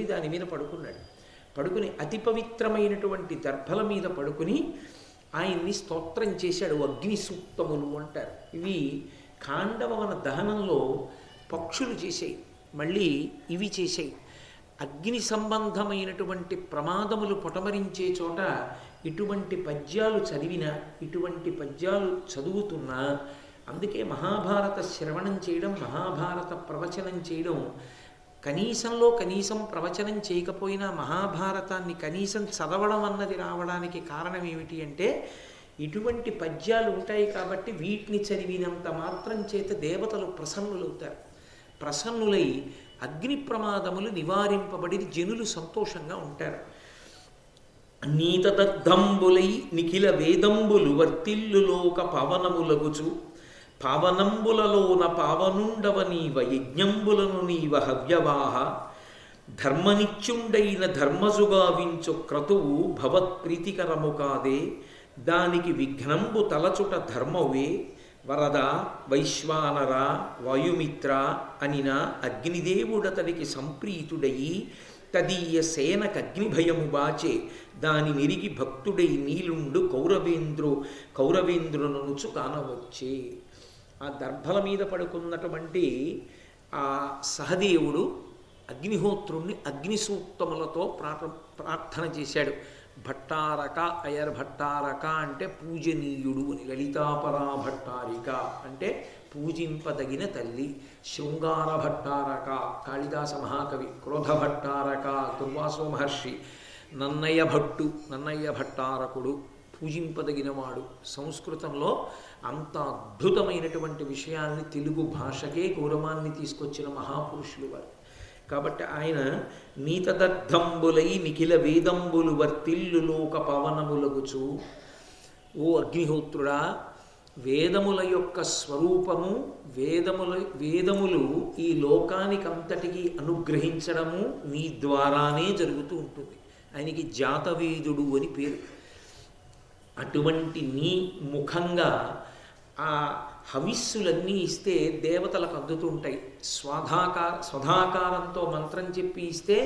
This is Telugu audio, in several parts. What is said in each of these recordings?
దాని మీద పడుకున్నాడు. పడుకుని అతి పవిత్రమైనటువంటి దర్భల మీద పడుకుని ఆయన్ని స్తోత్రం చేశాడు. అగ్ని సూక్తములు అంటారు. ఇవి ఖాండవన దహనంలో పక్షులు చేసాయి, మళ్ళీ ఇవి చేసాయి. అగ్ని సంబంధమైనటువంటి ప్రమాదములు పొటమరించే చోట ఇటువంటి పద్యాలు చదివినా, ఇటువంటి పద్యాలు చదువుతున్నా, అందుకే మహాభారత శ్రవణం చేయడం, మహాభారత ప్రవచనం చేయడం, కనీసంలో కనీసం ప్రవచనం చేయకపోయినా మహాభారతాన్ని కనీసం చదవడం అన్నది రావడానికి కారణం ఏమిటి అంటే, ఇటువంటి పద్యాలు ఉంటాయి కాబట్టి వీటిని చదివినంత మాత్రం చేత దేవతలు ప్రసన్నులవుతారు. ప్రసన్నులై అగ్ని ప్రమాదములు నివారింపబడి జనులు సంతోషంగా ఉంటారు. నీతదగ్ధంబులై నిఖిల వేదంబులు వర్తిల్లు లోక పవనములగుచు పావనంబులలోన పావనుండవ నీవ యజ్ఞంబులను నీవ హవ్యవాహ ధర్మనిత్యుండైన ధర్మజుగావించు క్రతువు భవత్ప్రీతికరము కాదే దానికి విఘ్నంబు తలచుట ధర్మవే వరద వైశ్వానర వాయుమిత్ర అనిన అగ్నిదేవుడతడికి సంప్రీతుడయి తదీయ సేనకగ్నిభయము బాచే దాని నిరిగి భక్తుడై నీలుండు కౌరవేంద్రుననుచు కానవచ్చే. ఆ దర్భల మీద పడుకున్నటువంటి ఆ సహదేవుడు అగ్నిహోత్రుణ్ణి అగ్ని సూక్తములతో ప్రార్థన చేశాడు. భట్టారక అయర్ భట్టారక అంటే పూజనీయుడు అని, లలితాపరా భట్టారిక అంటే పూజింపదగిన తల్లి, శృంగార భట్టారక కాళిదాస మహాకవి, క్రోధ భట్టారక దుర్వాసో మహర్షి, నన్నయ్య భట్టారకుడు పూజింపదగినవాడు. సంస్కృతంలో అంత అద్భుతమైనటువంటి విషయాల్ని తెలుగు భాషకే గౌరవాన్ని తీసుకొచ్చిన మహాపురుషులు వారు. కాబట్టి ఆయన నీతదగ్ధంబులై నిఖిల వేదంబులు వర్తిల్లు లోక పవనములగుచు, ఓ అగ్నిహోత్రుడా, వేదముల యొక్క స్వరూపము, వేదములు ఈ లోకానికంతటికీ అనుగ్రహించడము నీ ద్వారానే జరుగుతూ ఉంటుంది. ఆయనకి జాతవేదుడు అని పేరు. అటువంటి నీ ముఖంగా ఆ హవిస్సులన్నీ ఇస్తే దేవతలకు అందుతుంటాయి. స్వధాకారంతో మంత్రం చెప్పి ఇస్తే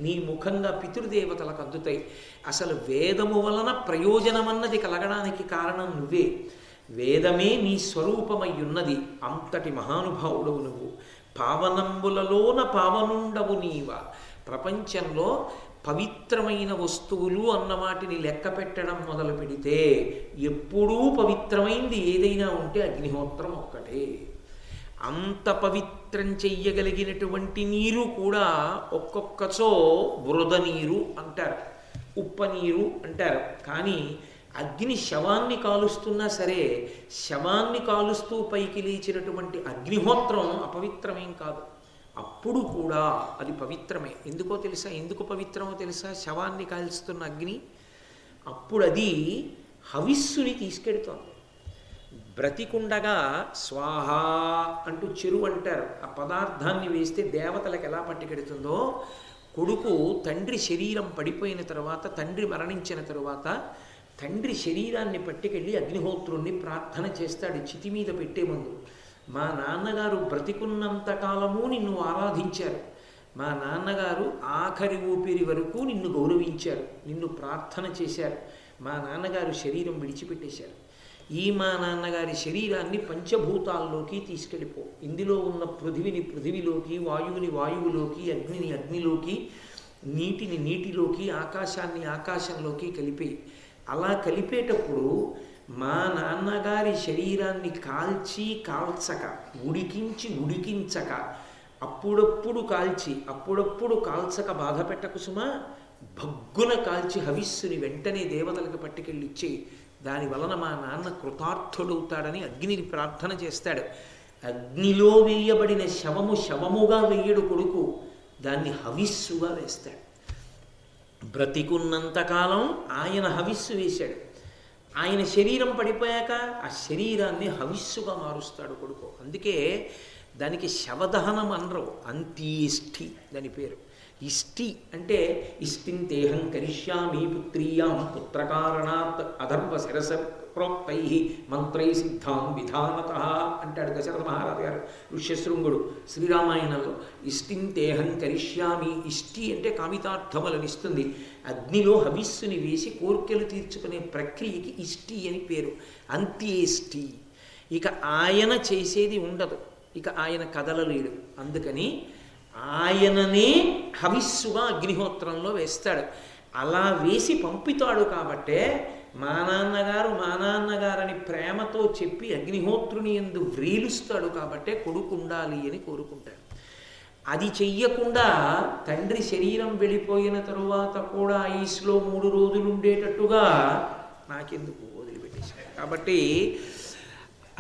నీ ముఖంగా పితృదేవతలకు అందుతాయి. అసలు వేదము వలన ప్రయోజనమన్నది కలగడానికి కారణం నువ్వే. వేదమే నీ స్వరూపమై ఉన్నది. అంతటి మహానుభావుడవు నువ్వు. పావనంబులలోన పావనుండవు నీవ. ప్రపంచంలో పవిత్రమైన వస్తువులు అన్న వాటిని లెక్క పెట్టడం మొదలు పెడితే ఎప్పుడూ పవిత్రమైంది ఏదైనా ఉంటే అగ్నిహోత్రం ఒక్కటే. అంత పవిత్రం చెయ్యగలిగినటువంటి నీరు కూడా ఒక్కొక్కచో బురద నీరు అంటారు, ఉప్ప నీరు అంటారు. కానీ అగ్ని శవాన్ని కాలుస్తున్నా సరే, శవాన్ని కాలుస్తూ పైకి లేచినటువంటి అగ్నిహోత్రం అపవిత్రమేం కాదు. అప్పుడు కూడా అది పవిత్రమే. ఎందుకో తెలుసా? ఎందుకు పవిత్రమో తెలుసా? శవాన్ని కాల్చుతున్న అగ్ని అప్పుడు అది హవిస్సుని తీసుకెడుతోంది. బ్రతికుండగా స్వాహ అంటూ చెరువు అంటారు. ఆ పదార్థాన్ని వేస్తే దేవతలకు ఎలా పట్టుకెడుతుందో, కొడుకు తండ్రి శరీరం పడిపోయిన తర్వాత, తండ్రి మరణించిన తరువాత తండ్రి శరీరాన్ని పట్టుకెళ్ళి అగ్నిహోత్రుణ్ణి ప్రార్థన చేస్తాడు చితి మీద పెట్టే ముందు. మా నాన్నగారు బ్రతికున్నంత కాలము నిన్ను ఆరాధించారు, మా నాన్నగారు ఆఖరి ఊపిరి వరకు నిన్ను గౌరవించారు, నిన్ను ప్రార్థన చేశారు. మా నాన్నగారు శరీరం విడిచిపెట్టేశారు. ఈ మా నాన్నగారి శరీరాన్ని పంచభూతాల్లోకి తీసుకెళ్ళిపో. ఇందులో ఉన్న పృథివిని పృథివిలోకి, వాయువుని వాయువులోకి, అగ్నిని అగ్నిలోకి, నీటిని నీటిలోకి, ఆకాశాన్ని ఆకాశంలోకి కలిపే. అలా కలిపేటప్పుడు మా నాన్నగారి శరీరాన్ని కాల్చక, ఉడికించక, అప్పుడప్పుడు కాల్చక బాధ పెట్టకు సుమా. భగ్గున కాల్చి హవిస్సుని వెంటనే దేవతలకు పట్టుకెళ్ళిచ్చే. దాని వలన మా నాన్న కృతార్థుడవుతాడని అగ్నిని ప్రార్థన చేస్తాడు. అగ్నిలో వేయబడిన శవముగా వేయడు కొడుకు, దాన్ని హవిస్సుగా వేస్తాడు. బ్రతికున్నంతకాలం ఆయన హవిస్సు వేశాడు. ఆయన శరీరం పడిపోయాక ఆ శరీరాన్ని హవిస్సుగా మారుస్తాడు కొడుకు. అందుకే దానికి శవదహనం అనరు, అంత్యేష్ఠి దాని పేరు. ఇష్టి అంటే ఇష్టిం తేహం కరిష్యామి పుత్రీయాం పుత్రకారణాత్ అధర్వ శిరస ప్రోక్తై మంత్రై సిద్ధాం విధానత అంటాడు దశరథ మహారాజు గారు ఋష్యశృంగుడు శ్రీరామాయణంలో. ఇష్టిం తేహం కరిష్యామి, ఇష్టి అంటే కామితార్థములను ఇస్తుంది. అగ్నిలో హవిస్సుని వేసి కోర్కెలు తీర్చుకునే ప్రక్రియకి ఇష్టి అని పేరు. అంత్యేష్టి. ఇక ఆయన చేసేది ఉండదు, ఇక ఆయన కదలలేడు. అందుకని ఆయననే హవిస్సుగా అగ్నిహోత్రంలో వేస్తాడు. అలా వేసి పంపుతాడు కాబట్టే మా నాన్నగారని ప్రేమతో చెప్పి అగ్నిహోత్రుని యందు వ్రీలుస్తాడు కాబట్టే కొడుకు ఉండాలి అని కోరుకుంటాడు. అది చెయ్యకుండా తండ్రి శరీరం వెళ్ళిపోయిన తరువాత కూడా ఐస్లో 3 రోజులు ఉండేటట్టుగా నాకెందుకు వదిలిపెట్టేశాడు. కాబట్టి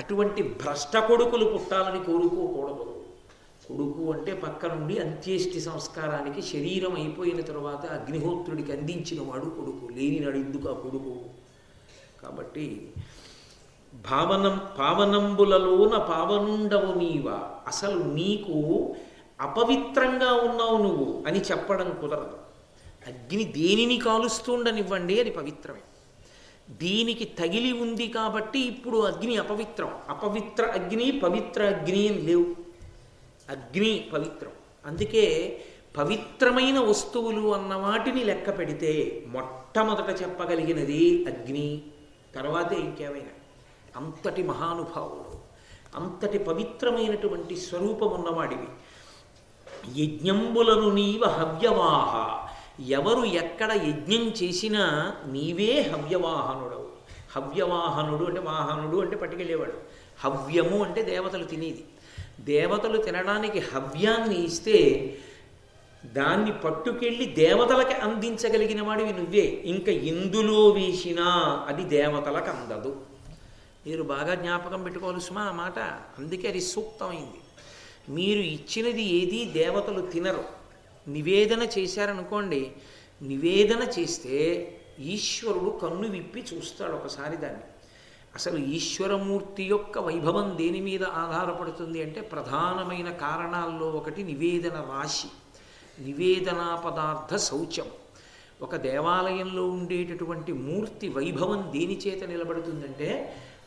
అటువంటి భ్రష్ట కొడుకులు పుట్టాలని కోరుకోకూడదు. కొడుకు అంటే పక్క నుండి అంత్యేష్టి సంస్కారానికి శరీరం అయిపోయిన తర్వాత అగ్నిహోత్రుడికి అందించిన వాడు కొడుకు, లేనినాడు ఎందుకు ఆ కొడుకు. కాబట్టి పావనంబులలోన పావనుండవు నీవా, అసలు నీకు అపవిత్రంగా ఉన్నావు నువ్వు అని చెప్పడం కుదరదు. అగ్ని దేనిని కాలుస్తుండనివ్వండి, అది పవిత్రమే. దీనికి తగిలి ఉంది కాబట్టి ఇప్పుడు అగ్ని అపవిత్రం. అపవిత్ర అగ్ని పవిత్ర అగ్ని అని లేవు. అగ్ని పవిత్రం. అందుకే పవిత్రమైన వస్తువులు అన్న వాటిని లెక్క పెడితే మొట్టమొదట చెప్పగలిగినది అగ్ని, తర్వాతే ఇంకేమైనా. అంతటి మహానుభావుడు, అంతటి పవిత్రమైనటువంటి స్వరూపం ఉన్నవాడివి. యజ్ఞంబులను నీవ హవ్యవాహ, ఎవరు ఎక్కడ యజ్ఞం చేసినా నీవే హవ్యవాహనుడవు. హవ్యవాహనుడు అంటే వాహనుడు అంటే పట్టుకెళ్ళేవాడు. హవ్యము అంటే దేవతలు తినేది. దేవతలు తినడానికి హవ్యాన్ని ఇస్తే దాన్ని పట్టుకెళ్ళి దేవతలకి అందించగలిగిన వాడివి నువ్వే. ఇంకా ఎందులో వేసినా అది దేవతలకు అందదు. మీరు బాగా జ్ఞాపకం పెట్టుకోవాలి సుమా ఆ మాట. అందుకే అది సూక్తమైంది. మీరు ఇచ్చినది ఏది దేవతలు తినరు. నివేదన చేశారనుకోండి, నివేదన చేస్తే ఈశ్వరుడు కన్ను విప్పి చూస్తాడు ఒకసారి దాన్ని. అసలు ఈశ్వరమూర్తి యొక్క వైభవం దేని మీద ఆధారపడుతుంది అంటే ప్రధానమైన కారణాల్లో ఒకటి నివేదన రాశి, నివేదనా పదార్థ శౌచం. ఒక దేవాలయంలో ఉండేటటువంటి మూర్తి వైభవం దేని చేత నిలబడుతుందంటే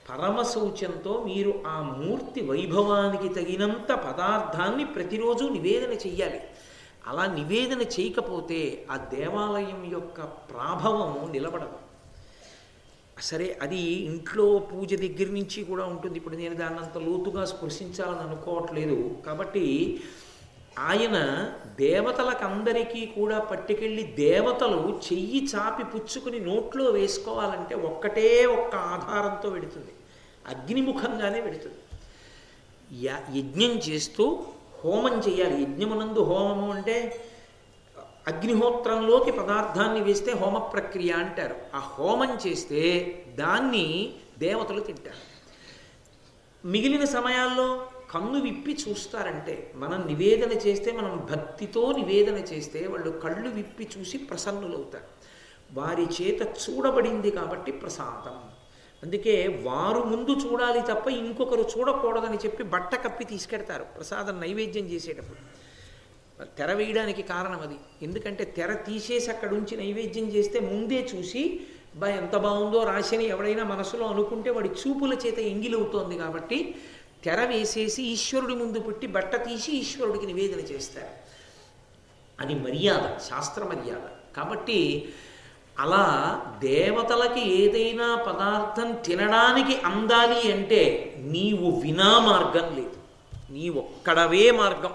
పరమ శౌచంతో మీరు ఆ మూర్తి వైభవానికి తగినంత పదార్థాన్ని ప్రతిరోజు నివేదన చెయ్యాలి. అలా నివేదన చేయకపోతే ఆ దేవాలయం యొక్క ప్రాభవం నిలబడదు. సరే, అది ఇంట్లో పూజ దగ్గర నుంచి కూడా ఉంటుంది. ఇప్పుడు నేను దాన్ని అంత లోతుగా స్పృశించాలని అనుకోవట్లేదు. కాబట్టి ఆయన దేవతలకందరికీ కూడా పట్టుకెళ్ళి దేవతలు చెయ్యి చాపి పుచ్చుకుని నోట్లో వేసుకోవాలంటే ఒక్కటే ఒక్క ఆధారంతో వెడుతుంది, అగ్నిముఖంగానే వెడుతుంది. యజ్ఞం చేస్తూ హోమం చేయాలి. యజ్ఞమునందు హోమము అంటే అగ్నిహోత్రంలోకి పదార్థాన్ని వేస్తే హోమ ప్రక్రియ అంటారు. ఆ హోమం చేస్తే దాన్ని దేవతలు తింటారు. మిగిలిన సమయాల్లో కన్ను విప్పి చూస్తారంటే, మనం నివేదన చేస్తే, మనం భక్తితో నివేదన చేస్తే వాళ్ళు కళ్ళు విప్పి చూసి ప్రసన్నులవుతారు. వారి చేత చూడబడింది కాబట్టి ప్రసాదం. అందుకే వారు ముందు చూడాలి తప్ప ఇంకొకరు చూడకూడదని చెప్పి బట్ట కప్పి తీసుకెడతారు ప్రసాదం నైవేద్యం చేసేటప్పుడు. తెర వేయడానికి కారణం అది. ఎందుకంటే తెర తీసేసి అక్కడ ఉంచి నైవేద్యం చేస్తే ముందే చూసి ఎంత బాగుందో రాశని ఎవడైనా మనసులో అనుకుంటే వాడి చూపుల చేత ఎంగిలవుతోంది కాబట్టి తెర వేసేసి ఈశ్వరుడి ముందు పెట్టి బట్ట తీసి ఈశ్వరుడికి నివేదన చేస్తారు. అది మర్యాద, శాస్త్ర మర్యాద. కాబట్టి అలా దేవతలకి ఏదైనా పదార్థం తినడానికి అందాలి అంటే నీవు వినా మార్గం లేదు, నీ ఒక్కడవే మార్గం.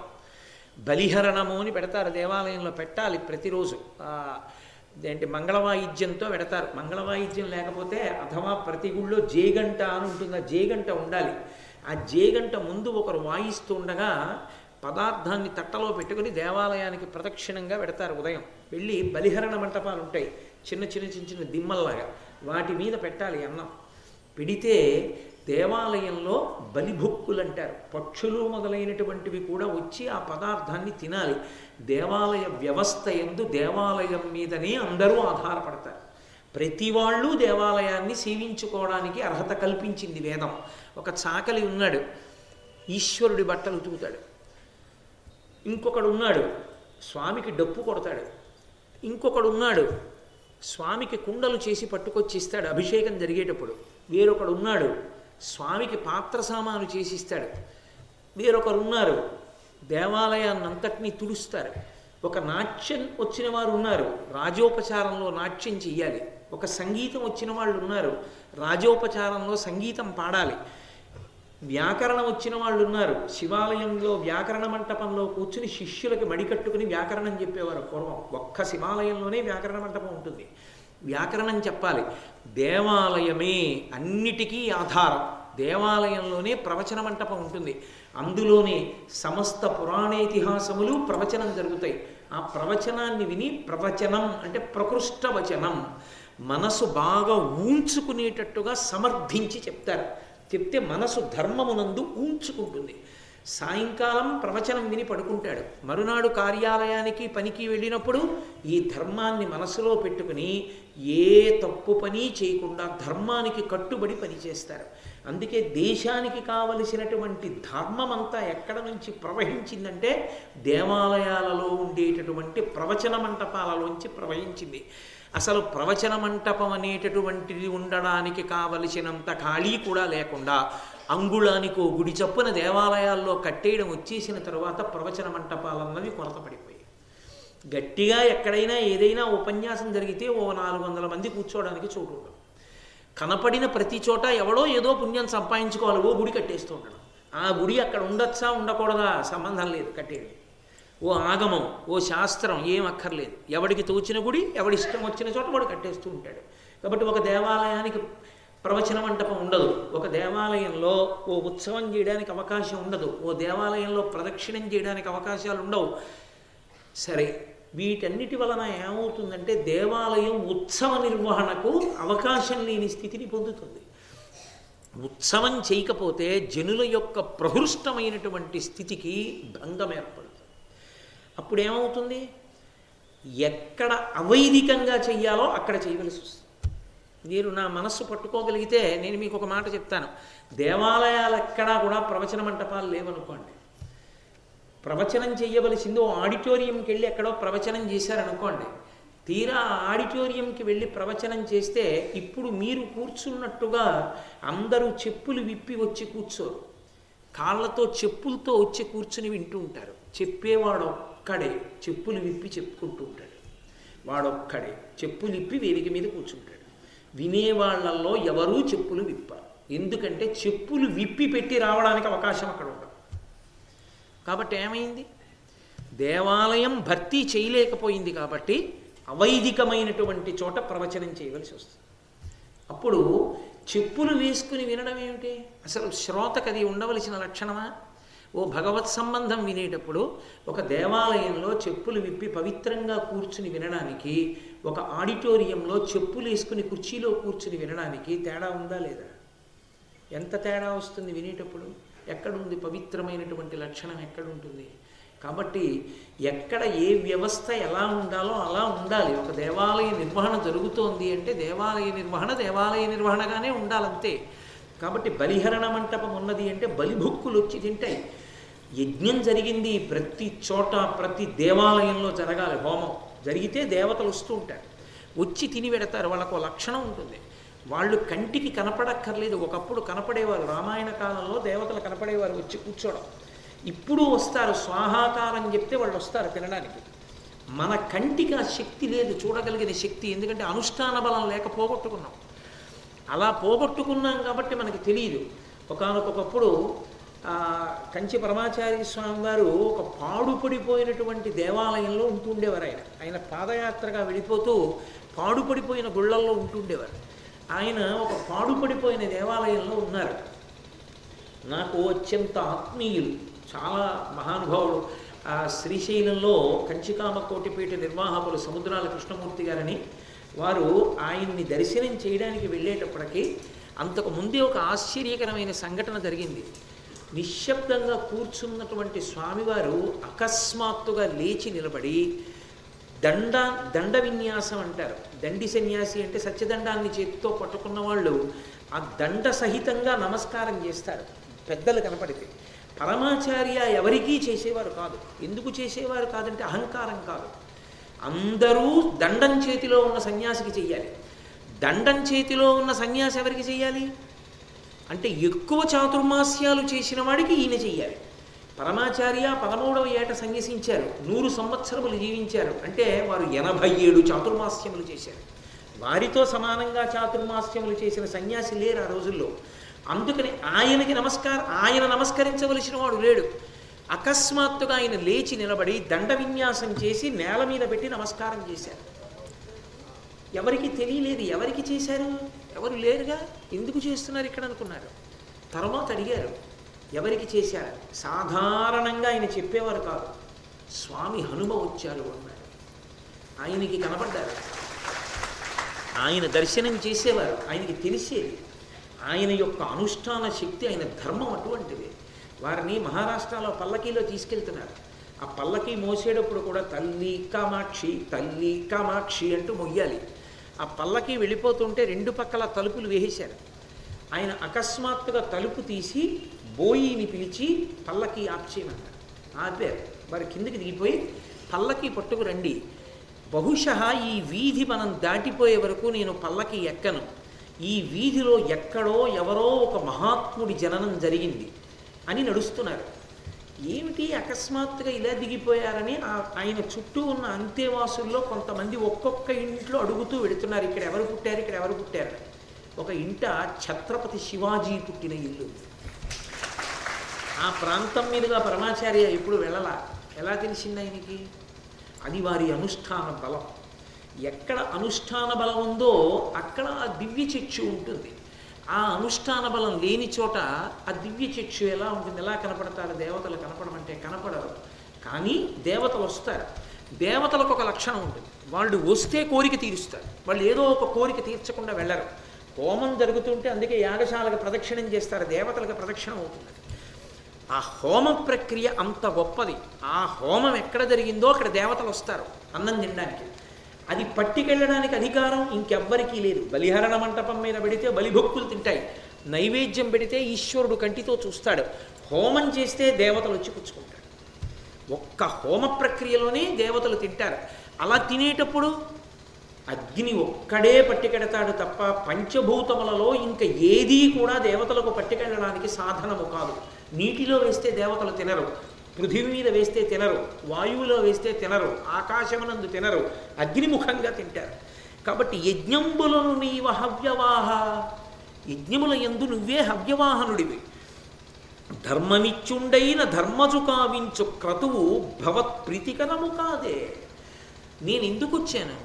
బలిహరణము అని పెడతారు, దేవాలయంలో పెట్టాలి ప్రతిరోజు. ఏంటి మంగళవాయిద్యంతో పెడతారు. మంగళవాయిద్యం లేకపోతే అథవా ప్రతి గుళ్ళో జేగంట అని ఉంటుంది, ఆ జేగంట ఉండాలి. ఆ జేగంట ముందు ఒకరు వాయిస్తూ ఉండగా పదార్థాన్ని తట్టలో పెట్టుకుని దేవాలయానికి ప్రదక్షిణంగా పెడతారు. ఉదయం వెళ్ళి బలిహరణ మంటపాలు ఉంటాయి, చిన్న చిన్న చిన్న చిన్న దిమ్మల్లాగా, వాటి మీద పెట్టాలి అన్నం. పెడితే దేవాలయంలో బలిభుక్కులు అంటారు, పక్షులు మొదలైనటువంటివి కూడా వచ్చి ఆ పదార్థాన్ని తినాలి. దేవాలయ వ్యవస్థ యందు దేవాలయం మీదనే అందరూ ఆధారపడతారు. ప్రతి వాళ్ళు దేవాలయాన్ని సేవించుకోవడానికి అర్హత కల్పించింది వేదం. ఒక చాకలి ఉన్నాడు, ఈశ్వరుడి బట్టలు ఉతుకుతాడు. ఇంకొకడు ఉన్నాడు, స్వామికి డప్పు కొడతాడు. ఇంకొకడు ఉన్నాడు, స్వామికి కుండలు చేసి పట్టుకొచ్చి ఇస్తాడు అభిషేకం జరిగేటప్పుడు. వేరొకడు ఉన్నాడు, స్వామికి పాత్ర సామాను చేసి ఇస్తాడు. వేరొకరు ఉన్నారు, దేవాలయాన్నంతటినీ తుడుస్తారు. ఒక నాట్యం వచ్చిన వారు ఉన్నారు, రాజోపచారంలో నాట్యం చెయ్యాలి. ఒక సంగీతం వచ్చిన వాళ్ళు ఉన్నారు, రాజోపచారంలో సంగీతం పాడాలి. వ్యాకరణం వచ్చిన వాళ్ళు ఉన్నారు, శివాలయంలో వ్యాకరణ మంటపంలో కూర్చుని శిష్యులకి మడికట్టుకుని వ్యాకరణం చెప్పేవారు పూర్వం. ఒక్క శివాలయంలోనే వ్యాకరణ మంటపం ఉంటుంది, వ్యాకరణం చెప్పాలి. దేవాలయమే అన్నిటికీ ఆధారం. దేవాలయంలోనే ప్రవచన మంటపం ఉంటుంది, అందులోనే సమస్త పురాణేతిహాసములు ప్రవచనం జరుగుతాయి. ఆ ప్రవచనాన్ని విని, ప్రవచనం అంటే ప్రకృష్ట వచనం, మనసు బాగా ఊంచుకునేటట్టుగా సమర్థించి చెప్తారు. చెప్తే మనసు ధర్మమునందు ఊంచుకుంటుంది. సాయంకాలం ప్రవచనం విని పడుకుంటాడు, మరునాడు కార్యాలయానికి పనికి వెళ్ళినప్పుడు ఈ ధర్మాన్ని మనసులో పెట్టుకుని ఏ తప్పు పని చేయకుండా ధర్మానికి కట్టుబడి పనిచేస్తారు. అందుకే దేశానికి కావలసినటువంటి ధర్మం అంతా ఎక్కడ నుంచి ప్రవహించిందంటే దేవాలయాలలో ఉండేటటువంటి ప్రవచన మంటపాలలోంచి ప్రవహించింది. అసలు ప్రవచన మంటపం అనేటటువంటిది ఉండడానికి కావలసినంత ఖాళీ కూడా లేకుండా అంగుళానికో గుడి చప్పున దేవాలయాల్లో కట్టేయడం వచ్చేసిన తరువాత ప్రవచన మంటపాలన్నవి కొరత పడిపోయాయి. గట్టిగా ఎక్కడైనా ఏదైనా ఉపన్యాసం జరిగితే 400 మంది కూర్చోవడానికి చోటు ఉండదు. కనపడిన ప్రతి చోట ఎవడో ఏదో పుణ్యం సంపాదించుకోవాలి, ఓ గుడి కట్టేస్తూ ఉండడం. ఆ గుడి అక్కడ ఉండొచ్చా ఉండకూడదా సంబంధం లేదు, కట్టేది. ఓ ఆగమం, ఓ శాస్త్రం ఏం అక్కర్లేదు. ఎవడికి తోచిన గుడి, ఎవడిష్టం వచ్చిన చోట వాడు కట్టేస్తూ ఉంటాడు. కాబట్టి ఒక దేవాలయానికి ప్రవచన మంటపం ఉండదు, ఒక దేవాలయంలో ఓ ఉత్సవం చేయడానికి అవకాశం ఉండదు, ఓ దేవాలయంలో ప్రదక్షిణం చేయడానికి అవకాశాలు ఉండవు. సరే, వీటన్నిటి వలన ఏమవుతుందంటే దేవాలయం ఉత్సవ నిర్వహణకు అవకాశం లేని స్థితిని పొందుతుంది. ఉత్సవం చేయకపోతే జనుల యొక్క ప్రహృష్టమైనటువంటి స్థితికి భంగం ఏర్పడుతుంది. అప్పుడు ఏమవుతుంది, ఎక్కడ అవైదికంగా చెయ్యాలో అక్కడ చేయవలసి వస్తుంది. మీరు నా మనస్సు పట్టుకోగలిగితే నేను మీకు ఒక మాట చెప్తాను. దేవాలయాలు ఎక్కడా కూడా ప్రవచన మంటపాలు లేవనుకోండి, ప్రవచనం చేయవలసింది ఓ ఆడిటోరియంకి వెళ్ళి ఎక్కడో ప్రవచనం చేశారనుకోండి. తీరా ఆడిటోరియంకి వెళ్ళి ప్రవచనం చేస్తే ఇప్పుడు మీరు కూర్చున్నట్టుగా అందరూ చెప్పులు విప్పి వచ్చి కూర్చోరు, కాళ్ళతో చెప్పులతో వచ్చి కూర్చుని వింటూ ఉంటారు. చెప్పేవాడొక్కడే చెప్పులు విప్పి చెప్పుకుంటూ ఉంటాడు, వాడొక్కడే చెప్పులు విప్పి వేదిక మీద కూర్చుంటాడు. వినేవాళ్లలో ఎవరూ చెప్పులు విప్పారు, ఎందుకంటే చెప్పులు విప్పి పెట్టి రావడానికి అవకాశం అక్కడ ఉండదు. కాబట్టి ఏమైంది, దేవాలయం భర్తీ చేయలేకపోయింది. కాబట్టి అవైదికమైనటువంటి చోట ప్రవచనం చేయవలసి వస్తుంది. అప్పుడు చెప్పులు వేసుకుని వినడం ఏమిటి, అసలు శ్రోతకు అది ఉండవలసిన లక్షణమా? ఓ భగవత్ సంబంధం వినేటప్పుడు ఒక దేవాలయంలో చెప్పులు విప్పి పవిత్రంగా కూర్చుని వినడానికి, ఒక ఆడిటోరియంలో చెప్పులు వేసుకుని కుర్చీలో కూర్చుని వినడానికి తేడా ఉందా లేదా? ఎంత తేడా వస్తుంది వినేటప్పుడు? ఎక్కడుంది పవిత్రమైనటువంటి లక్షణం, ఎక్కడుంటుంది? కాబట్టి ఎక్కడ ఏ వ్యవస్థ ఎలా ఉండాలో అలా ఉండాలి. ఒక దేవాలయ నిర్వహణ జరుగుతోంది అంటే దేవాలయ నిర్వహణగానే ఉండాలంతే. కాబట్టి బలిహరణ మంటపం ఉన్నది అంటే బలిభుక్కులు వచ్చి తింటాయి. యజ్ఞం జరిగింది ప్రతి చోట, ప్రతి దేవాలయంలో జరగాలి. హోమం జరిగితే దేవతలు వస్తూ ఉంటారు, వచ్చి తిని పెడతారు. వాళ్ళకు లక్షణం ఉంటుంది, వాళ్ళు కంటికి కనపడక్కర్లేదు. ఒకప్పుడు కనపడేవారు, రామాయణ కాలంలో దేవతలు కనపడేవారు వచ్చి కూర్చోవడం. ఇప్పుడు వస్తారు, స్వాహాకారం చెప్తే వాళ్ళు వస్తారు తినడానికి. మన కంటికి ఆ శక్తి లేదు, చూడగలిగిన శక్తి, ఎందుకంటే అనుష్ఠాన బలం లేక పోగొట్టుకున్నాం. అలా పోగొట్టుకున్నాం కాబట్టి మనకి తెలియదు. ఒకానొకప్పుడు కంచి పరమాచార్య స్వామి వారు ఒక పాడుపడిపోయినటువంటి దేవాలయంలో ఉంటుండేవారు. ఆయన పాదయాత్రగా వెళ్ళిపోతూ పాడుపడిపోయిన గుళ్ళల్లో ఉంటుండేవారు. ఆయన ఒక పాడుపడిపోయిన దేవాలయంలో ఉన్నారు. నాకు అత్యంత ఆత్మీయులు, చాలా మహానుభావుడు. శ్రీశైలంలో కంచికామకోటిపీఠ నిర్వాహకులు సముద్రాల కృష్ణమూర్తి గారని, వారు ఆయన్ని దర్శనం చేయడానికి వెళ్ళేటప్పటికీ అంతకు ముందే ఒక ఆశ్చర్యకరమైన సంఘటన జరిగింది. నిశ్శబ్దంగా కూర్చున్నటువంటి స్వామివారు అకస్మాత్తుగా లేచి నిలబడి దండ విన్యాసం అంటారు. దండి సన్యాసి అంటే సత్యదండాన్ని చేతితో పట్టుకున్న వాళ్ళు ఆ దండ సహితంగా నమస్కారం చేస్తారు పెద్దలు కనపడితే. పరమాచార్య ఎవరికీ చేసేవారు కాదు. ఎందుకు చేసేవారు కాదంటే అహంకారం కాదు. అందరూ దండం చేతిలో ఉన్న సన్యాసికి చెయ్యాలి. దండం చేతిలో ఉన్న సన్యాసి ఎవరికి చెయ్యాలి అంటే ఎక్కువ చాతుర్మాస్యాలు చేసిన వాడికి ఈయన చెయ్యాలి. పరమాచార్య 13వ ఏట సన్యసించారు, 100 సంవత్సరములు జీవించారు అంటే వారు 87 చాతుర్మాస్యములు చేశారు. వారితో సమానంగా చాతుర్మాస్యములు చేసిన సన్యాసి లేరు ఆ రోజుల్లో. అందుకని ఆయన నమస్కరించవలసిన వాడు లేడు. అకస్మాత్తుగా ఆయన లేచి నిలబడి దండ విన్యాసం చేసి నేల మీద పెట్టి నమస్కారం చేశారు. ఎవరికి తెలియలేదు ఎవరికి చేశారు, ఎవరు లేరుగా, ఎందుకు చేస్తున్నారు ఇక్కడ అనుకున్నారు. తర్వాత అడిగారు ఎవరికి చేశారు. సాధారణంగా ఆయన చెప్పేవారు కాదు. స్వామి హనుమ వచ్చారు అన్నారు. ఆయనకి కనపడ్డారు, ఆయన దర్శనం చేసేవారు, ఆయనకి తెలిసేది. ఆయన యొక్క అనుష్ఠాన శక్తి, ఆయన ధర్మం అటువంటిది. వారిని మహారాష్ట్రలో పల్లకీలో తీసుకెళ్తున్నారు. ఆ పల్లకీ మోసేటప్పుడు కూడా తల్లి కామాక్షి తల్లి కామాక్షి అంటూ మొయ్యాలి. ఆ పల్లకీ వెళ్ళిపోతుంటే 2 పక్కల తలుపులు వేసేశారు. ఆయన అకస్మాత్తుగా తలుపు తీసి బోయిని పిలిచి పల్లకీ ఆప్చేయమన్నారు. ఆపారు. వారి కిందకి దిగిపోయి పల్లకీ పట్టుకు రండి, బహుశः ఈ వీధి మనం దాటిపోయే వరకు నేను పల్లకీ ఎక్కను. ఈ వీధిలో ఎక్కడో ఎవరో ఒక మహాత్ముడి జననం జరిగింది అని నడుస్తున్నారు. ఏమిటి అకస్మాత్తుగా ఇలా దిగిపోయారని ఆయన చుట్టూ ఉన్న అంతేవాసుల్లో కొంతమంది ఒక్కొక్క ఇంట్లో అడుగుతూ వెళుతున్నారు, ఇక్కడ ఎవరు పుట్టారు, ఇక్కడ ఎవరు పుట్టారు. ఒక ఇంట ఛత్రపతి శివాజీ పుట్టిన ఇల్లు. ఆ ప్రాంతం మీదుగా పరమాచార్య ఎప్పుడు వెళ్ళలా. ఎలా తెలిసింది ఆయనకి? అది వారి అనుష్ఠాన బలం. ఎక్కడ అనుష్ఠాన బలం ఉందో అక్కడ ఆ దివ్య చక్షు ఉంటుంది. ఆ అనుష్ఠాన బలం లేని చోట ఆ దివ్య చక్షు ఎలా ఉంటుంది? ఎలా కనపడతారు? దేవతలు కనపడమంటే కనపడరు. కానీ దేవతలు వస్తారు. దేవతలకు ఒక లక్షణం ఉంటుంది, వాళ్ళు వస్తే కోరిక తీరుస్తారు. వాళ్ళు ఏదో ఒక కోరిక తీర్చకుండా వెళ్ళరు. హోమం జరుగుతుంటే అందుకే యాగశాలకు ప్రదక్షిణం చేస్తారు, దేవతలకు ప్రదక్షిణం అవుతుంది. ఆ హోమ ప్రక్రియ అంత గొప్పది. ఆ హోమం ఎక్కడ జరిగిందో అక్కడ దేవతలు వస్తారు అన్నం తినడానికి. అది పట్టుకెళ్ళడానికి అధికారం ఇంకెవ్వరికీ లేదు. బలిహరణ మంటపం మీద పెడితే బలిభక్తులు తింటాయి, నైవేద్యం పెడితే ఈశ్వరుడు కంటితో చూస్తాడు, హోమం చేస్తే దేవతలు వచ్చి పుచ్చుకుంటాడు. ఒక్క హోమ ప్రక్రియలోనే దేవతలు తింటారు. అలా తినేటప్పుడు అగ్ని ఒక్కడే పట్టుకెడతాడు తప్ప పంచభూతములలో ఇంకా ఏదీ కూడా దేవతలకు పట్టుకెళ్ళడానికి సాధనము కాదు. నీటిలో వేస్తే దేవతలు తినరు, పృథివీ మీద వేస్తే తినరు, వాయువులో వేస్తే తినరు, ఆకాశమునందు తినరు, అగ్నిముఖంగా తింటారు. కాబట్టి యజ్ఞంబులను నీవ హవ్యవాహ, యజ్ఞముల యందు నువ్వే హవ్యవాహనుడివి. ధర్మనిచ్చుండైన ధర్మజు కావించు క్రతువు భవత్ ప్రీతికరము కాదే. నేను ఎందుకు వచ్చాను?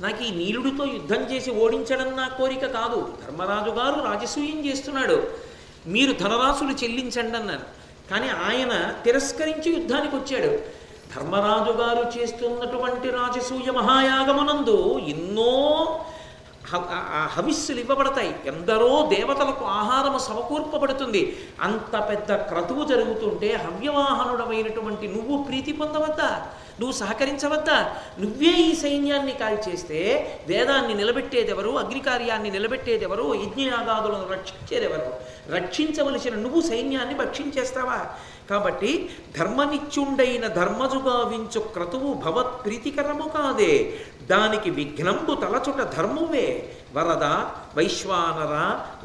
నాకు ఈ నీలుడితో యుద్ధం చేసి ఓడించడం నా కోరిక కాదు. ధర్మరాజు గారు రాజసూయం చేస్తున్నాడు, మీరు ధనరాశులు చెల్లించండి అన్నాను. కానీ ఆయన తిరస్కరించి యుద్ధానికి వచ్చాడు. ధర్మరాజు గారు చేస్తున్నటువంటి రాజసూయ మహాయాగమునందు ఎన్నో హవిస్సులు ఇవ్వబడతాయి, ఎందరో దేవతలకు ఆహారము సమకూర్పబడుతుంది. అంత పెద్ద క్రతువు జరుగుతుంటే హవ్యవాహనుడమైనటువంటి నువ్వు ప్రీతి పొందవద్దా? నువ్వు సహకరించవద్దా? నువ్వే ఈ సైన్యాన్ని కాల్చేస్తే వేదాన్ని నిలబెట్టేదెవరు? అగ్నికార్యాన్ని నిలబెట్టేదెవరు? యజ్ఞయాగాదులను రక్షించేదెవరు? రక్షించవలసిన నువ్వు సైన్యాన్ని భక్షించేస్తావా? కాబట్టి ధర్మనిత్యుండైన ధర్మజుగావించు క్రతువు భవత్ ప్రీతికరము కాదే. దానికి విఘ్నంబు తలచుట ధర్మువే. వరద, వైశ్వానర,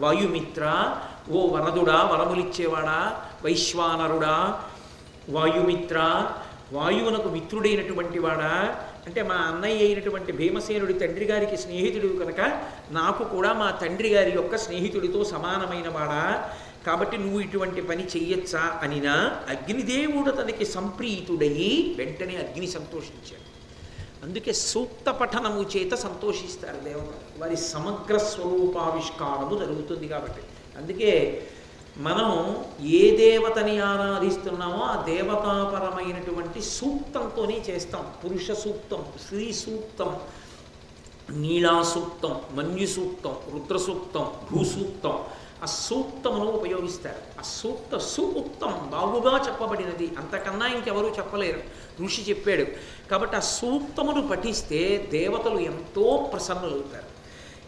వాయుమిత్ర, ఓ వరదుడా వరములిచ్చేవాడా, వైశ్వానరుడా, వాయుమిత్ర, వాయువునకు మిత్రుడైనటువంటి వాడా, అంటే మా అన్నయ్య అయినటువంటి భీమసేనుడి తండ్రి గారికి స్నేహితుడు కనుక నాకు కూడా మా తండ్రి గారి యొక్క స్నేహితుడితో సమానమైన వాడా, కాబట్టి నువ్వు ఇటువంటి పని చెయ్యొచ్చా అనినా అగ్నిదేవుడు తనకి సంప్రీతుడయి వెంటనే అగ్ని సంతోషించాడు. అందుకే సూక్త పఠనము చేత సంతోషిస్తారు దేవతలు, వారి సమగ్ర స్వరూపావిష్కారము జరుగుతుంది కాబట్టి. అందుకే మనం ఏ దేవతని ఆరాధిస్తున్నామో ఆ దేవతాపరమైనటువంటి సూక్తంతోనే చేస్తాం. పురుష సూక్తం, స్త్రీ సూక్తం, నీళా సూక్తం, మన్యు సూక్తం, రుద్ర సూక్తం, భూసూక్తం, ఆ సూక్తమును ఉపయోగిస్తారు. ఆ సూక్తం బాగుగా చెప్పబడినది, అంతకన్నా ఇంకెవరూ చెప్పలేరు, ఋషి చెప్పాడు. కాబట్టి ఆ సూక్తమును పఠిస్తే దేవతలు ఎంతో ప్రసన్నులవుతారు.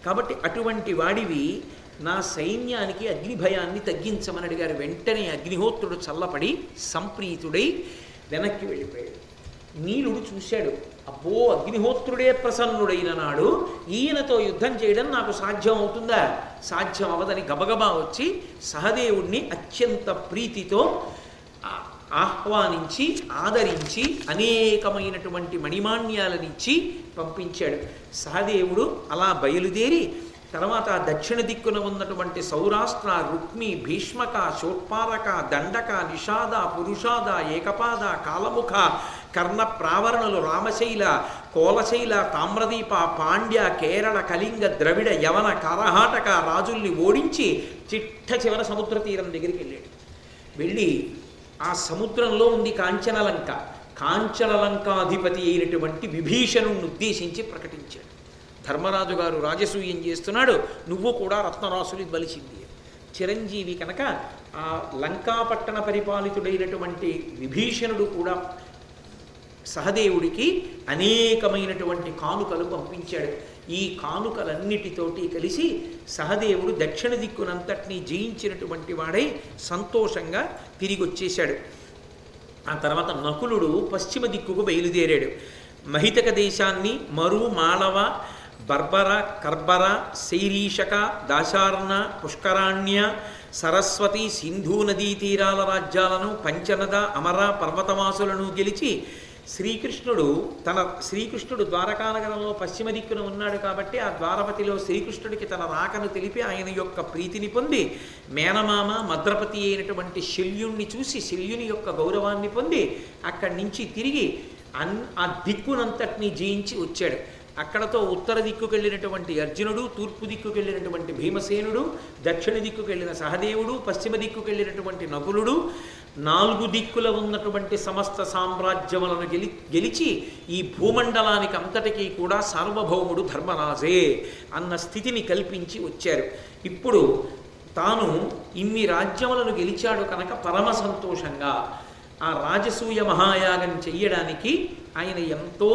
కాబట్టి అటువంటి వాడివి నా సైన్యానికి అగ్ని భయాన్ని తగ్గించమని అడిగారు. వెంటనే అగ్నిహోత్రుడు చల్లపడి సంప్రీతుడై వెనక్కి వెళ్ళిపోయాడు. నీలుడు చూశాడు, అబ్బో అగ్నిహోత్రుడే ప్రసన్నుడైన నాడు ఈయనతో యుద్ధం చేయడం నాకు సాధ్యం అవుతుందా? సాధ్యం అవదని గబగబా వచ్చి సహదేవుణ్ణి అత్యంత ప్రీతితో ఆహ్వానించి ఆదరించి అనేకమైనటువంటి మణిమాన్యాలనిచ్చి పంపించాడు. సహదేవుడు అలా బయలుదేరి తర్వాత దక్షిణ దిక్కున ఉన్నటువంటి సౌరాష్ట్ర, రుక్మి, భీష్మక, శోత్పారక, దండక, నిషాద, పురుషాద, ఏకపాద, కాలముఖ, కర్ణ ప్రావరణలు, రామశైల, కోలశైల, తామ్రదీప, పాండ్య, కేరళ, కళింగ, ద్రవిడ, యవన, కరహాటక రాజుల్ని ఓడించి చిట్ట చివర సముద్ర తీరం దగ్గరికి వెళ్ళాడు. వెళ్ళి ఆ సముద్రంలో ఉంది కాంచనలంక. కాంచనలంకాధిపతి అయినటువంటి విభీషణుణ్ణి ఉద్దేశించి ప్రకటించాడు. ధర్మరాజు గారు రాజసూయం చేస్తున్నాడు, నువ్వు కూడా రత్నరాసులు బలిసింది. చిరంజీవి కనుక ఆ లంకాపట్టణ పరిపాలితుడైనటువంటి విభీషణుడు కూడా సహదేవుడికి అనేకమైనటువంటి కానుకలు పంపించాడు. ఈ కానుకలన్నిటితోటి కలిసి సహదేవుడు దక్షిణ దిక్కునంతటినీ జయించినటువంటి వాడై సంతోషంగా తిరిగి వచ్చేశాడు. ఆ తర్వాత నకులుడు పశ్చిమ దిక్కుకు బయలుదేరాడు. మహితక దేశాన్ని, మరు, మాళవ, బర్బర, కర్బర, శైరీషక, దాశార్ణ, పుష్కరాణ్య, సరస్వతి, సింధూ నదీ తీరాల రాజ్యాలను, పంచనద, అమర పర్వతవాసులను గెలిచి శ్రీకృష్ణుడు ద్వారకానగరంలో పశ్చిమ దిక్కున ఉన్నాడు కాబట్టి ఆ ద్వారపతిలో శ్రీకృష్ణుడికి తన రాకను తెలిపి ఆయన యొక్క ప్రీతిని పొంది మేనమామ మద్రపతి అయినటువంటి శల్యుణ్ణి చూసి శల్యుని యొక్క గౌరవాన్ని పొంది అక్కడి నుంచి తిరిగి ఆ దిక్కునంతటినీ జయించి వచ్చాడు. అక్కడతో ఉత్తర దిక్కుకు వెళ్ళినటువంటి అర్జునుడు, తూర్పు దిక్కుకు వెళ్ళినటువంటి భీమసేనుడు, దక్షిణ దిక్కుకు వెళ్ళిన సహదేవుడు, పశ్చిమ దిక్కుకు వెళ్ళినటువంటి నకులుడు, 4 దిక్కుల ఉన్నటువంటి సమస్త సామ్రాజ్యములను గెలిచి ఈ భూమండలానికి అంతటికీ కూడా సార్వభౌముడు ధర్మరాజే అన్న స్థితిని కల్పించి వచ్చారు. ఇప్పుడు తాను ఇన్ని రాజ్యములను గెలిచాడు కనుక పరమ సంతోషంగా ఆ రాజసూయ మహాయాగం చెయ్యడానికి ఆయన ఎంతో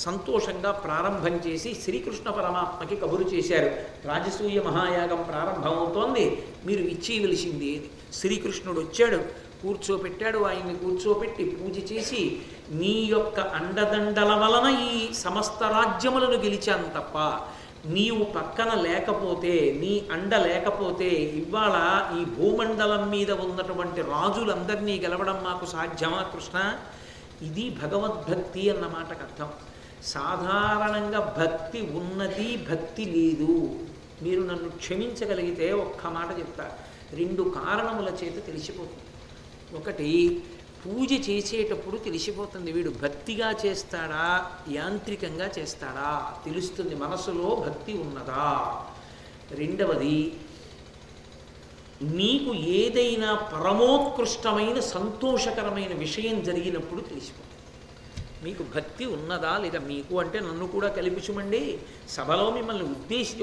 సంతోషంగా ప్రారంభం చేసి శ్రీకృష్ణ పరమాత్మకి కబురు చేశారు. రాజసూయ మహాయాగం ప్రారంభమవుతోంది, మీరు ఇచ్చేయవలసింది. శ్రీకృష్ణుడు వచ్చాడు, కూర్చోపెట్టాడు. ఆయన్ని కూర్చోపెట్టి పూజ చేసి నీ యొక్క అండదండల వలన ఈ సమస్త రాజ్యములను గెలిచాను తప్ప నీవు పక్కన లేకపోతే, నీ అండ లేకపోతే ఇవాళ ఈ భూమండలం మీద ఉన్నటువంటి రాజులందరినీ గెలవడం మాకు సాధ్యమా కృష్ణ? ఇది భగవద్భక్తి అన్న మాటకు అర్థం. సాధారణంగా భక్తి ఉన్నది, భక్తి లేదు. మీరు నన్ను క్షమించగలిగితే ఒక్క మాట చెప్తా. 2 కారణముల చేత తెలిసిపోతుంది. ఒకటి, పూజ చేసేటప్పుడు తెలిసిపోతుంది వీడు భక్తిగా చేస్తాడా యాంత్రికంగా చేస్తాడా తెలుస్తుంది, మనసులో భక్తి ఉన్నదా. రెండవది, నీకు ఏదైనా పరమోత్కృష్టమైన సంతోషకరమైన విషయం జరిగినప్పుడు తెలిసిపోతుంది మీకు భక్తి ఉన్నదా లేదా. మీకు అంటే నన్ను కూడా కల్పించమండి. సభలో మిమ్మల్ని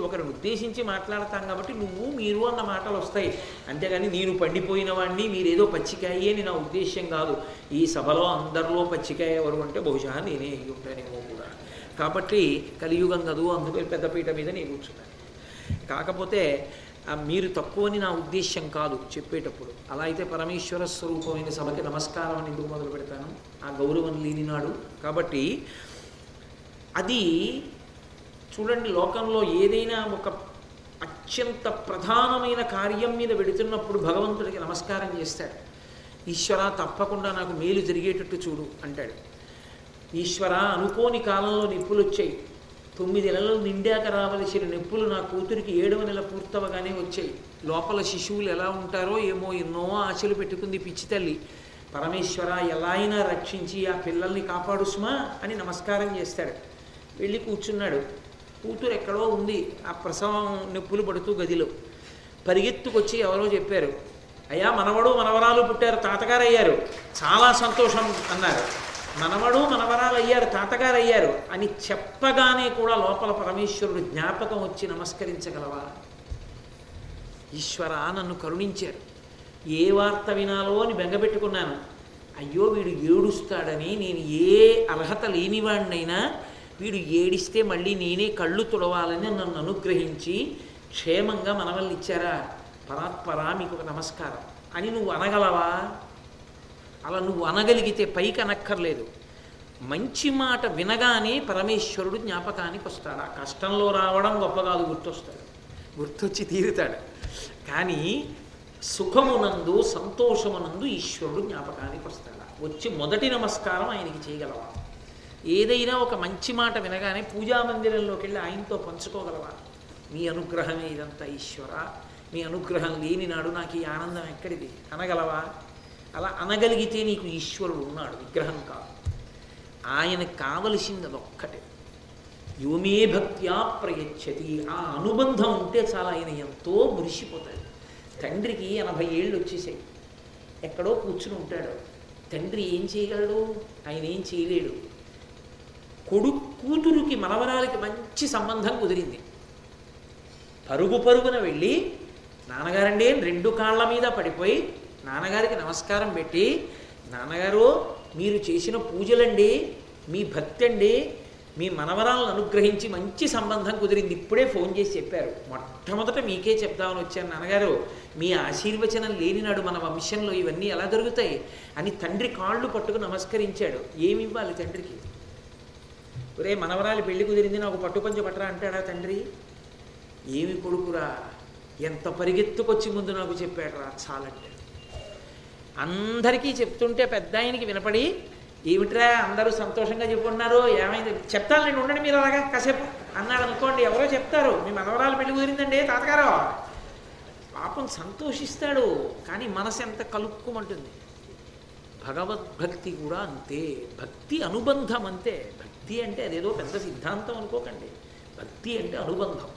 ఒకరిని ఉద్దేశించి మాట్లాడతాం కాబట్టి నువ్వు మీరు అన్న మాటలు వస్తాయి. అంతేగాని నేను పండిపోయిన వాడిని మీరేదో పచ్చికాయి అని నా ఉద్దేశ్యం కాదు. ఈ సభలో అందరిలో పచ్చికాయ ఎవరు అంటే బహుశా నేనే ఉంటానేమో కూడా. కాబట్టి కలియుగం కదూ, అందుకే పెద్దపీట మీద నేను కూర్చున్నాను. కాకపోతే మీరు తక్కువని నా ఉద్దేశ్యం కాదు చెప్పేటప్పుడు. అలా అయితే పరమేశ్వర స్వరూపమైన సభకి నమస్కారం అని ఎందుకు మొదలు పెడతాను? ఆ గౌరవం లేనినాడు. కాబట్టి అది చూడండి, లోకంలో ఏదైనా ఒక అత్యంత ప్రధానమైన కార్యం మీద వెడుతున్నప్పుడు భగవంతుడికి నమస్కారం చేస్తాడు. ఈశ్వర తప్పకుండా నాకు మేలు జరిగేటట్టు చూడు అంటాడు. ఈశ్వర అనుకోని కాలంలో నిప్పులు వచ్చాయి, 9 నెలలు నిండాక రావలసిన నొప్పులు నా కూతురికి 7వ నెల పూర్తవగానే వచ్చాయి. లోపల శిశువులు ఎలా ఉంటారో ఏమో, ఎన్నో ఆశలు పెట్టుకుంది పిచ్చి తల్లి. పరమేశ్వర ఎలా అయినా రక్షించి ఆ పిల్లల్ని కాపాడు సుమా అని నమస్కారం చేస్తాడు. వెళ్ళి కూర్చున్నాడు. కూతురు ఎక్కడో ఉంది, ఆ ప్రసవం నొప్పులు పడుతూ గదిలో. పరిగెత్తుకొచ్చి ఎవరో చెప్పారు, అయ్యా మనవడు మనవరాలు పుట్టారు, తాతగారు అయ్యారు, చాలా సంతోషం అన్నారు. మనవడు మనవరాలు అయ్యారు, తాతగారు అయ్యారు అని చెప్పగానే కూడా లోపల పరమేశ్వరుడు జ్ఞాపకం వచ్చి నమస్కరించగలవా? ఈశ్వర నన్ను కరుణించారు, ఏ వార్త వినాలో అని బెంగపెట్టుకున్నాను. అయ్యో వీడు ఏడుస్తాడని, నేను ఏ అర్హత లేనివాడినైనా వీడు ఏడిస్తే మళ్ళీ నేనే కళ్ళు తుడవాలని నన్ను అనుగ్రహించి క్షేమంగా మనవల్ని ఇచ్చారా, పరాత్పరా మీకు ఒక నమస్కారం అని నువ్వు అనగలవా? అలా నువ్వు అనగలిగితే పైకి అనక్కర్లేదు. మంచి మాట వినగానే పరమేశ్వరుడు జ్ఞాపకానికి వస్తాడు. ఆ కష్టంలో రావడం గొప్ప కాదు, గుర్తొస్తాడు, గుర్తొచ్చి తీరుతాడు. కానీ సుఖమునందు సంతోషమునందు ఈశ్వరుడు జ్ఞాపకానికి వస్తాడు. వచ్చి మొదటి నమస్కారం ఆయనకి చేయగలవా? ఏదైనా ఒక మంచి మాట వినగానే పూజామందిరంలోకి వెళ్ళి ఆయనతో పంచుకోగలవా? మీ అనుగ్రహమే ఇదంతా ఈశ్వర, మీ అనుగ్రహం లేని నాడు నాకు ఈ ఆనందం ఎక్కడిది అనగలవా? అలా అనగలిగితే నీకు ఈశ్వరుడు ఉన్నాడు, విగ్రహం కాదు. ఆయనకు కావలసింది అదొక్కటే. యోమే భక్త్యా ప్రయచ్చతి. ఆ అనుబంధం ఉంటే చాలా ఆయన ఎంతో మురిసిపోతాడు. తండ్రికి 80 ఏళ్ళు వచ్చేసాయి, ఎక్కడో కూర్చుని ఉంటాడు. తండ్రి ఏం చేయగలడు? ఆయన ఏం చేయలేడు. కూతురుకి మనవరాలకి మంచి సంబంధం కుదిరింది. పరుగు పరుగున వెళ్ళి నాన్నగారండి 2 కాళ్ళ మీద పడిపోయి నాన్నగారికి నమస్కారం పెట్టి, నాన్నగారు మీరు చేసిన పూజలండి, మీ భక్తి అండి, మీ మనవరాలను అనుగ్రహించి మంచి సంబంధం కుదిరింది, ఇప్పుడే ఫోన్ చేసి చెప్పారు, మొట్టమొదట మీకే చెప్దామని వచ్చాను నాన్నగారు, మీ ఆశీర్వచనం లేనినాడు మన వంశంలో ఇవన్నీ ఎలా జరుగుతాయి అని తండ్రి కాళ్ళు పట్టుకు నమస్కరించాడు. ఏమి ఇవ్వాలి తండ్రికి? ఒరే మనవరాలి పెళ్లి కుదిరింది, నాకు పట్టుపంచ పట్టరా అంటాడా తండ్రి? ఏమి కొడుకురా, ఎంత పరిగెత్తుకొచ్చి ముందు నాకు చెప్పాడు రా చాలంటే. అందరికీ చెప్తుంటే పెద్ద ఆయనకి వినపడి, ఏమిట్రా అందరూ సంతోషంగా చెప్పుకున్నారు, ఏమైంది చెప్తాను నేను, ఉండండి మీరు అలాగా కాసేపు అన్నాడు అనుకోండి. ఎవరో చెప్తారు మీ మనవరాలు పెళ్లి కుదిరిందండి తాతగారు, పాపం సంతోషిస్తాడు. కానీ మనసు ఎంత కలుక్కుమంటుంది. భగవద్భక్తి కూడా అంతే. భక్తి అనుబంధం అంతే. భక్తి అంటే అదేదో పెద్ద సిద్ధాంతం అనుకోకండి. భక్తి అంటే అనుబంధం,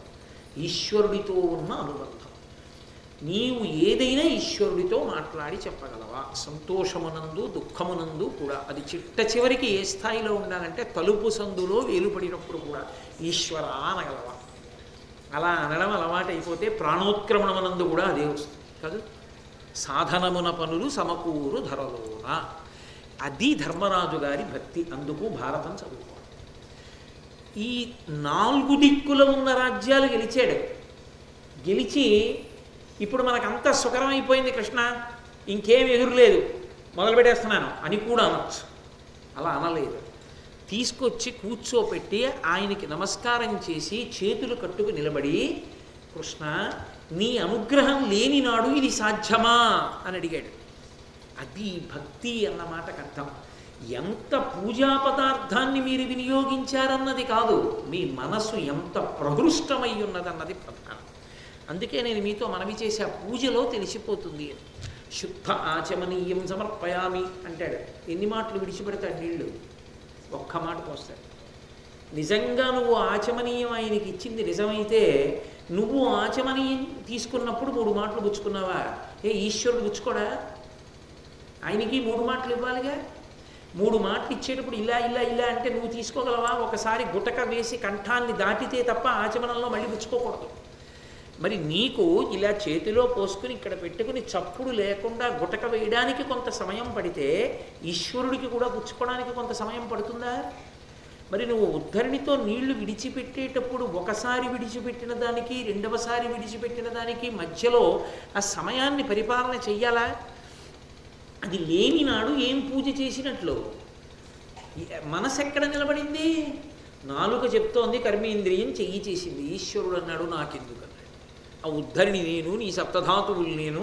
ఈశ్వరుడితో ఉన్న అనుబంధం. నీవు ఏదైనా ఈశ్వరుడితో మాట్లాడి చెప్పగలవా? సంతోషమునందు దుఃఖమునందు కూడా. అది చిట్ట చివరికి ఏ స్థాయిలో ఉండాలంటే తలుపు సందులో వేలుపడినప్పుడు కూడా ఈశ్వర అనగలవా? అలా అనడం అలవాటైపోతే ప్రాణోత్క్రమణమునందు కూడా అదే వస్తుంది కాదు. సాధనమున పనులు సమకూరు ధరలోన. అది ధర్మరాజు గారి భక్తి. అందుకు భారతం చదువుకోవాలి. ఈ 4 దిక్కుల ఉన్న రాజ్యాలు గెలిచాడు. గెలిచి ఇప్పుడు మనకంతా సుఖరమైపోయింది కృష్ణ, ఇంకేం ఎదురులేదు, మొదలు పెట్టేస్తున్నాను అని కూడా అనొచ్చు. అలా అనలేదు. తీసుకొచ్చి కూర్చోపెట్టి ఆయనకి నమస్కారం చేసి చేతులు కట్టుకు నిలబడి, కృష్ణ నీ అనుగ్రహం లేని నాడు ఇది సాధ్యమా అని అడిగాడు. అది భక్తి అన్న మాటకు అర్థం. ఎంత పూజా పదార్థాన్ని మీరు వినియోగించారన్నది కాదు, మీ మనసు ఎంత ప్రహృష్టమై ఉన్నదన్నది ప్రధానం. అందుకే నేను మీతో మనవి చేసే ఆ పూజలో తెలిసిపోతుంది. శుద్ధ ఆచమనీయం సమర్పయామి అంటాడు. ఎన్ని మాటలు విడిచిపెడతాడు నీళ్ళు? ఒక్క మాట పోస్తాడు. నిజంగా నువ్వు ఆచమనీయం ఆయనకి ఇచ్చింది నిజమైతే, నువ్వు ఆచమనీయం తీసుకున్నప్పుడు 3 మాటలు పుచ్చుకున్నావా? ఈశ్వరుడు పుచ్చుకోడా? ఆయనకి 3 మాటలు ఇవ్వాలిగా. 3 మాటలు ఇచ్చేటప్పుడు ఇలా ఇలా ఇలా అంటే నువ్వు తీసుకోగలవా? ఒకసారి గుటక వేసి కంఠాన్ని దాటితే తప్ప ఆచమనంలో మళ్ళీ పుచ్చుకోకూడదు. మరి నీకు ఇలా చేతిలో పోసుకుని ఇక్కడ పెట్టుకుని చప్పుడు లేకుండా గుటక వేయడానికి కొంత సమయం పడితే, ఈశ్వరుడికి కూడా పుచ్చుకోవడానికి కొంత సమయం పడుతుందా? మరి నువ్వు ఉద్ధరణితో నీళ్లు విడిచిపెట్టేటప్పుడు ఒకసారి విడిచిపెట్టిన దానికి రెండవసారి విడిచిపెట్టిన దానికి మధ్యలో ఆ సమయాన్ని పరిపాలన చెయ్యాలా? అది లేని నాడు ఏం పూజ చేసినట్లు? మనసు ఎక్కడ నిలబడింది? నాలుక చెప్తోంది, కర్మేంద్రియం చెయ్యి చేసింది. ఈశ్వరుడు అన్నాడు నాకెందుకు అన్నాడు. ఆ ఉద్ధరిణి నేను, నీ సప్తధాతువులు నేను,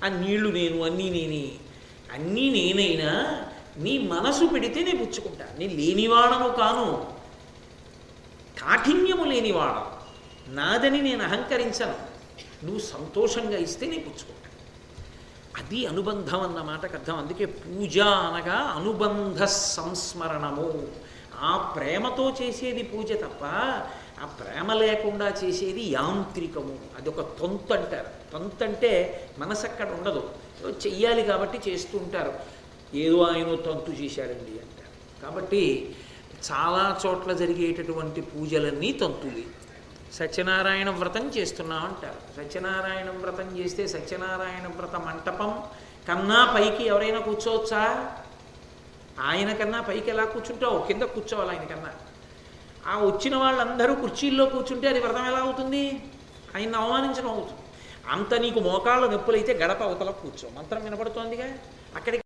ఆ నీళ్లు నేను, అన్నీ నేనే. అన్నీ నేనైనా నీ మనసు పెడితే నేను పుచ్చుకుంటా. నేను లేనివాడను కాను, కాఠిన్యము లేనివాడను, నాదని నేను అహంకరించను. నువ్వు సంతోషంగా ఇస్తే నేను పుచ్చుకుంటా. అది అనుబంధం అన్న మాటకు అర్థం. అందుకే పూజ అనగా అనుబంధ సంస్మరణము. ఆ ప్రేమతో చేసేది పూజ తప్ప ఆ ప్రేమ లేకుండా చేసేది యాంత్రికము. అదొక తొంతు అంటారు. తొంతు అంటే మనసు అక్కడ ఉండదు, చెయ్యాలి కాబట్టి చేస్తూ ఉంటారు. ఏదో ఆయన తంతు చేశారండి అంటారు. కాబట్టి చాలా చోట్ల జరిగేటటువంటి పూజలన్నీ తంతులే. సత్యనారాయణ వ్రతం చేస్తున్నాం అంటారు. సత్యనారాయణ వ్రతం చేస్తే సత్యనారాయణ వ్రత మంటపం కన్నా పైకి ఎవరైనా కూర్చోవచ్చా? ఆయన కన్నా పైకి ఎలా కూర్చుంటావు? కింద కూర్చోవాలి ఆయన కన్నా. ఆ వచ్చిన వాళ్ళందరూ కుర్చీల్లో కూర్చుంటే అది వ్రతం ఎలా అవుతుంది? ఆయన్ని అవమానించడం అవుతుంది. అంత నీకు మోకాళ్ళ నొప్పులైతే గడప అవతల కూర్చో, మంత్రం వినపడుతోందిగా. అక్కడికి